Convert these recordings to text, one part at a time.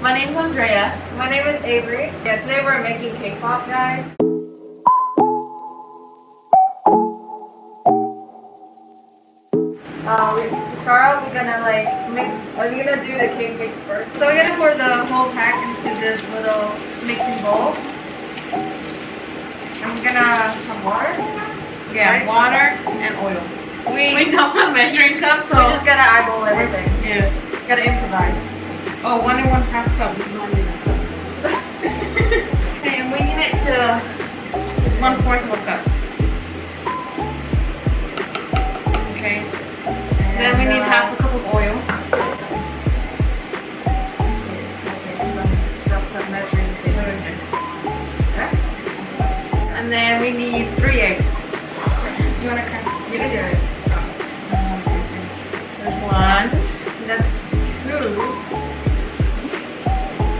My name's Andrea. My name is Avery. Yeah, today we're making cake pop, guys. To start out, we're gonna like mix. We're gonna do the cake mix first. So we're gonna pour the whole pack into this little mixing bowl. And we're gonna have water. Yeah, right? water and oil. We don't have measuring cups, so we just gotta eyeball everything. Yes. Gotta improvise. Oh, 1 1/2 cup is not enough. Okay, and we need it to 1/4 of a cup. Okay. And Then we need half a cup of oil. And then we need 3 eggs. You wanna crack? You can do it. There's 1. That's 2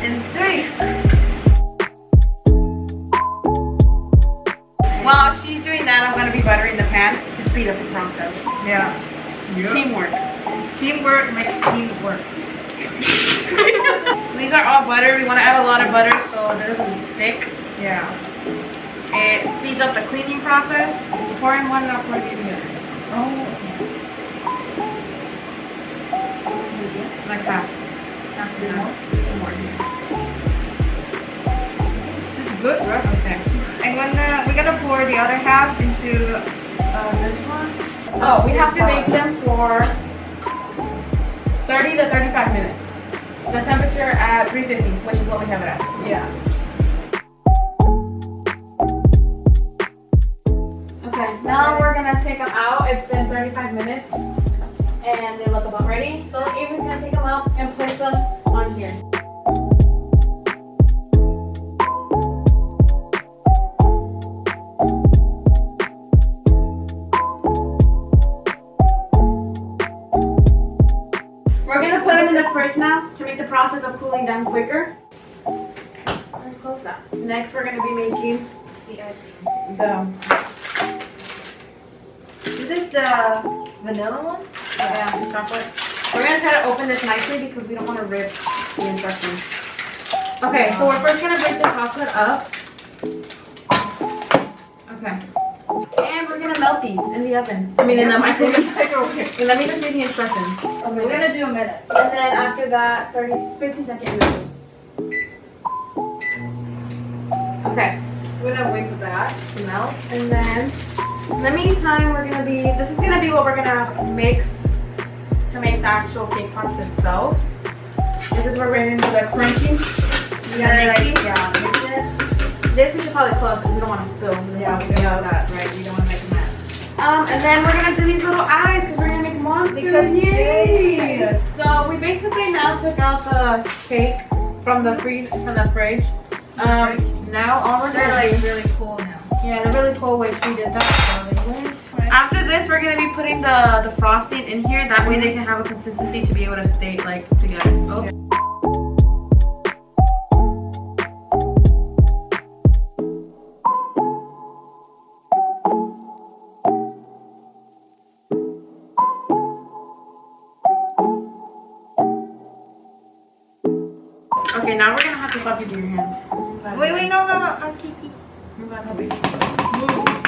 and 3. While she's doing that, I'm gonna be buttering the pan to speed up the process. Yeah. Teamwork. Teamwork makes teamwork. These are all butter. We want to add a lot of butter so it doesn't stick. Yeah. It speeds up the cleaning process. Pour in one and I'll pour in the other. Oh. Like half. Half more. More. This is good, right? Okay. And when we're gonna pour the other half into this one. Oh, we have to bake them for 30 to 35 minutes. The temperature at 350, which is what we have it at. Yeah. Okay, now we're gonna take them out. It's been 35 minutes and they look about ready. So Avery's gonna take them out and place them on here. We're gonna put them in the fridge now to make the process of cooling down quicker. And close that. Next, we're gonna be making The icing. the Is this the vanilla one? yeah, the chocolate. We're gonna try to open this nicely because we don't want to rip the instructions. Okay, so we're first gonna break the chocolate up. Okay. And we're gonna melt these in the oven. I mean in the microwave. And let me just read the instructions. Okay, we're gonna do a minute. And then after that, 15-second intervals. Okay. We're gonna wait for that to melt. And then in the meantime, this is gonna be what we're gonna mix to make the actual cake pops itself. This is where we're gonna do the crunching. We gotta like, mixing. yeah, mix it. This we should probably close because we don't want to spill. Yeah, we don't want that, right? We don't want to make a mess. And then we're gonna do these little eyes because we're gonna make monsters. Yay! So we basically now took out the cake from the fridge. Now all we're They're gonna like do, really cool now. yeah, they're really cool, which we did that. After this, we're gonna be putting the frosting in here. That way they can have a consistency to be able to stay like together. Oh. Okay, now we're gonna have to stop using your hands. Wait, no.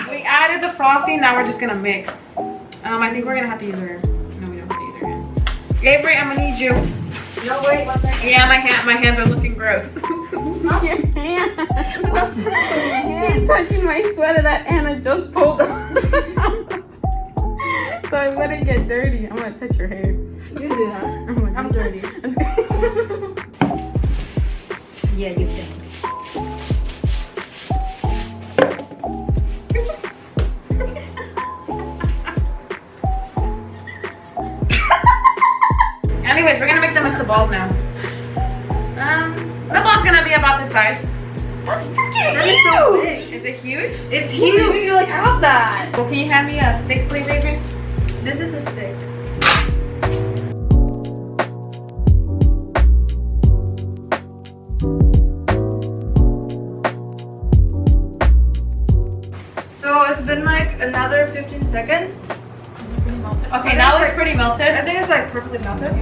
We added the frosting, now we're just gonna mix. I think we're gonna have to use our, no, we don't have to use our hands. Avery, I'm gonna need you. No, wait, 1 second. Yeah, my hands are looking gross. Your hand. She's touching my sweater that Anna just pulled up. So I let it get dirty. I'm gonna touch your hair. You do that. I'm dirty. Yeah, you can. Anyways, we're gonna make them into balls now. The ball's gonna be about this size. That's freaking That is so big. Is it huge? It's huge. You like have that. Well, can you hand me a stick, please, Avery? This is a stick. So it's been like another 15 seconds. Okay, now it's pretty melted. I think it's like perfectly melted.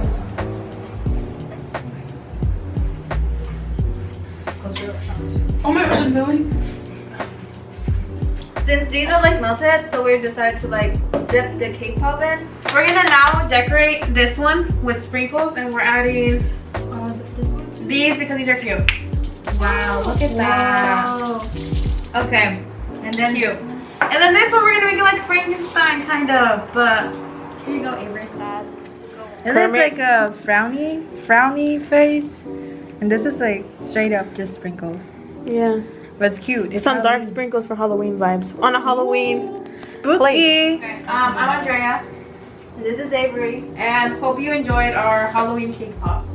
Oh my gosh, Millie. Since these are like melted, so we decided to like dip the cake pop in. We're gonna now decorate this one with sprinkles, and we're adding these because these are cute. Wow, look at that. Wow. Okay, And then cute. And then this one we're gonna make it like Frankenstein kind of, but here you go, Avery. It looks like a frowny face, and this is like straight up just sprinkles. Yeah. But it's cute. It's Some dark Halloween. sprinkles for Halloween vibes. On a Halloween Spooky. plate. Okay, I'm Andrea, This is Avery. and hope you enjoyed our Halloween cake pops.